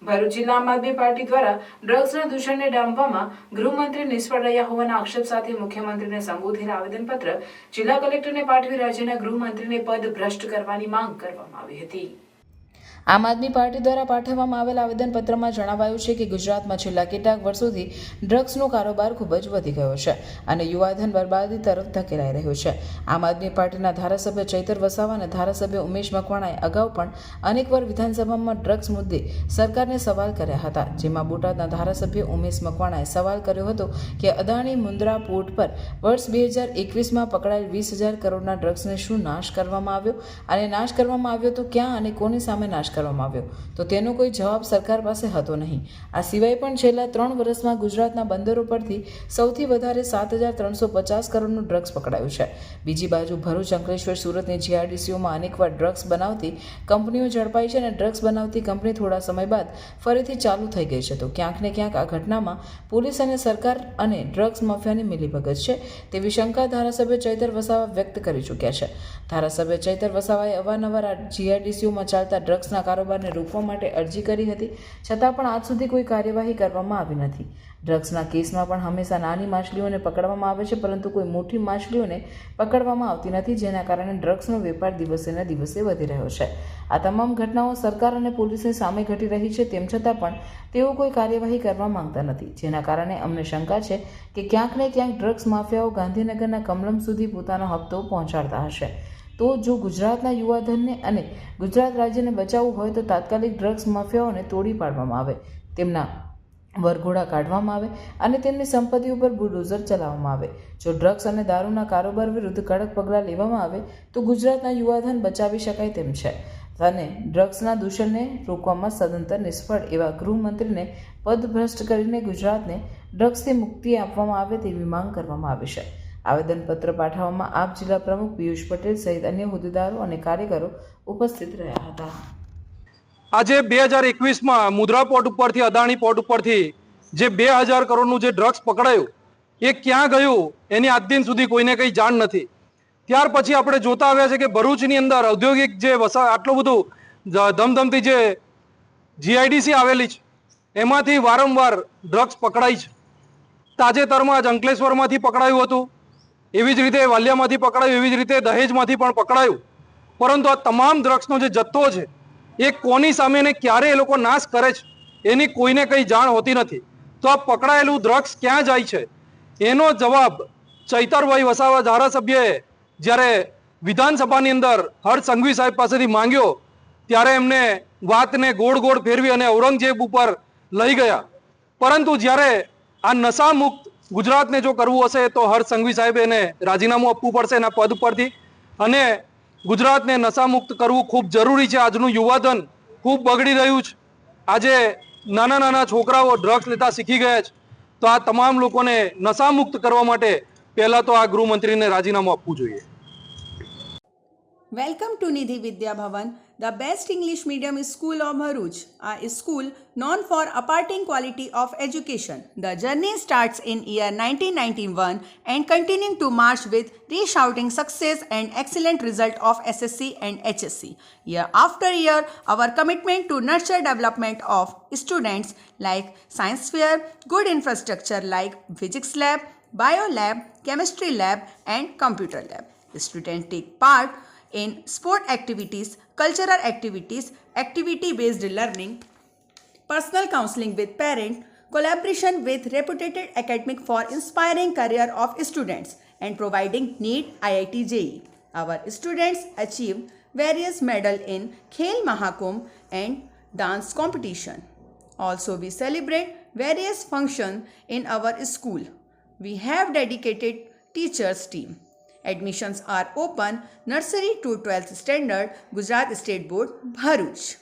ભરૂચ જિલ્લા આમ આદમી પાર્ટી દ્વારા ડ્રગ્સના દૂષણને ડામવામાં ગૃહમંત્રી નિષ્ફળ રહ્યા હોવાના આક્ષેપ સાથે મુખ્યમંત્રીને સંબોધેલ આવેદનપત્ર જિલ્લા કલેક્ટરને પાઠવી રાજ્યના ગૃહમંત્રીને પદ ભ્રષ્ટ કરવાની માંગ કરવામાં આવી હતી। આમ આદમી પાર્ટી દ્વારા પાઠવવામાં આવેલ આવેદનપત્રમાં જણાવાયું છે કે ગુજરાતમાં છેલ્લા કેટલાક વર્ષોથી ડ્રગ્સનો કારોબાર ખૂબ જ વધી ગયો છે અને યુવાધન બરબાદી તરફ ધકેલાઈ રહ્યો છે। આમ આદમી પાર્ટીના ધારાસભ્ય ચૈતર વસાવા અને ધારાસભ્ય ઉમેશ મકવાણાએ અગાઉ પણ અનેકવાર વિધાનસભામાં ડ્રગ્સ મુદ્દે સરકારને સવાલ કર્યા હતા, જેમાં બોટાદના ધારાસભ્ય ઉમેશ મકવાણાએ સવાલ કર્યો હતો કે અદાણી મુન્દ્રા પોર્ટ પર વર્ષ 2021માં પકડાયેલ 20,000 કરોડના ડ્રગ્સને શું નાશ કરવામાં આવ્યો અને નાશ કરવામાં આવ્યો તો ક્યાં અને કોની સામે નાશ કરવામાં આવ્યો, તો તેનો કોઈ જવાબ સરકાર પાસે હતો નહીં। આ સિવાય પણ છેલ્લા 3 વર્ષમાં ગુજરાતના બંદરો પરથી સૌથી વધારે 7,350 કરોડનું ડ્રગ્સ પકડાયું છે। બીજી બાજુ ભરૂચ, અંકલેશ્વર, સુરતની જીઆરડીસીઓમાં અનેકવાર ડ્રગ્સ બનાવતી કંપનીઓ ઝડપાઈ છે અને ડ્રગ્સ બનાવતી કંપની થોડા સમય બાદ ફરીથી ચાલુ થઈ ગઈ છે, તો ક્યાંક ને ક્યાંક આ ઘટનામાં પોલીસ અને સરકાર અને ડ્રગ્સ માફિયાની મિલીભગત છે તેવી શંકા ધારાસભ્ય ચૈતર વસાવા વ્યક્ત કરી ચૂક્યા છે। ધારાસભ્ય ચૈતર વસાવાએ અવારનવાર આ જીઆરડીસીઓમાં ચાલતા ડ્રગ્સના કારોબારને રોકવા માટે અરજી કરી હતી, છતાં પણ આજ સુધી કોઈ કાર્યવાહી કરવામાં આવી નથી। ડ્રગ્સના કેસમાં પણ હંમેશા નાની માછલીઓને પકડવામાં આવે છે, પરંતુ કોઈ મોટી માછલીઓને પકડવામાં આવતી નથી, જેના કારણે ડ્રગ્સનો વેપાર દિવસે ને દિવસે વધી રહ્યો છે। આ તમામ ઘટનાઓ સરકાર અને પોલીસની સામે ઘટી રહી છે, તેમ છતાં પણ તેઓ કોઈ કાર્યવાહી કરવા માંગતા નથી, જેના કારણે અમને શંકા છે કે ક્યાંક ને ક્યાંક ડ્રગ્સ માફિયાઓ ગાંધીનગરના કમલમ સુધી પોતાનો હપ્તો પહોંચાડતા હશે। તો જો ગુજરાતના યુવાધનને અને ગુજરાત રાજ્યને બચાવવું હોય તો તાત્કાલિક ડ્રગ્સ માફિયાઓને તોડી પાડવામાં આવે, તેમના વરઘોડા કાઢવામાં આવે અને તેમની સંપત્તિ ઉપર બુલડોઝર ચલાવવામાં આવે। જો ડ્રગ્સ અને દારૂના કારોબાર વિરુદ્ધ કડક પગલાં લેવામાં આવે તો ગુજરાતના યુવાધન બચાવી શકાય તેમ છે અને ડ્રગ્સના દૂષણને રોકવામાં સદંતર નિષ્ફળ એવા ગૃહમંત્રીને પદભ્રષ્ટ કરીને ગુજરાતને ડ્રગ્સથી મુક્તિ આપવામાં આવે તેવી માંગ કરવામાં આવી છે। આવેદનપત્ર પાઠવવામાં આપ જિલ્લા પ્રમુખ પિયુષ પટેલ સહિત અન્ય હોદ્દેદારો અને કાર્યકરો ઉપસ્થિત રહ્યા હતા। આજે 2021માં મુન્દ્રા પોર્ટ ઉપરથી અદાણી પોર્ટ ઉપરથી જે 2,000 કરોડનું જે ડ્રગ્સ પકડાયું એ ક્યાં ગયું એની આજ દિન સુધી કોઈને કંઈ જાણ નથી। ત્યાર પછી આપણે જોતા આવ્યા છે કે ભરૂચની અંદર ઔદ્યોગિક જે આટલું બધું ધમધમતી જે જીઆઈડીસી આવેલી છે એમાંથી વારંવાર ડ્રગ્સ પકડાય છે। તાજેતરમાં જ અંકલેશ્વરમાંથી પકડાયું હતું, એવી જ રીતે વાલિયામાંથી પકડાયું, એવી જ રીતે દહેજમાંથી પણ પકડાયું, પરંતુ આ તમામ ડ્રગ્સનો જે જથ્થો છે એ કોની સામે ને ક્યારે એ લોકો નાશ કરે છે એની કોઈને કંઈ જાણ હોતી નથી। તો આ પકડાયેલું ડ્રગ્સ ક્યાં જાય છે એનો જવાબ ચૈતરભાઈ વસાવા ધારાસભ્યએ જ્યારે વિધાનસભાની અંદર હર્ષ સંઘવી સાહેબ પાસેથી માંગ્યો ત્યારે એમને વાતને ગોળ ગોળ ફેરવી અને ઔરંગઝેબ ઉપર લઈ ગયા, પરંતુ જ્યારે આ નશા મુક્ત ગુજરાતને જો કરવું હશે તો હર્ષ સંઘવી સાહેબે એને રાજીનામું આપવું પડશે એના પદ પરથી અને ગુજરાતને નશા મુક્ત કરવું ખૂબ જરૂરી છે। આજનું યુવાધન ખૂબ બગડી રહ્યું છે। આજે નાના નાના છોકરાઓ ડ્રગ્સ લેતા શીખી ગયા છે, તો આ તમામ લોકોને નશા મુક્ત કરવા માટે પહેલા તો આ ગૃહમંત્રીને રાજીનામું આપવું જોઈએ। Welcome to Nidhi Vidya Bhavan, the best English medium school of Bharuch, a school known for imparting quality of education. The journey starts in year 1991 and continuing to march with resounding success and excellent result of SSC and HSC. Year after year, our commitment to nurture development of students like science fair, good infrastructure like physics lab, bio lab, chemistry lab and computer lab. Students take part in sport activities, cultural activities, activity-based learning, personal counseling with parents, collaboration with reputed academic for inspiring career of students and providing NEET IIT JEE. Our students achieve various medals in Khel Mahakumbh and dance competition. Also, we celebrate various functions in our school. We have dedicated teachers team. Admissions are open nursery to 12th standard, Gujarat State Board, Bharuch.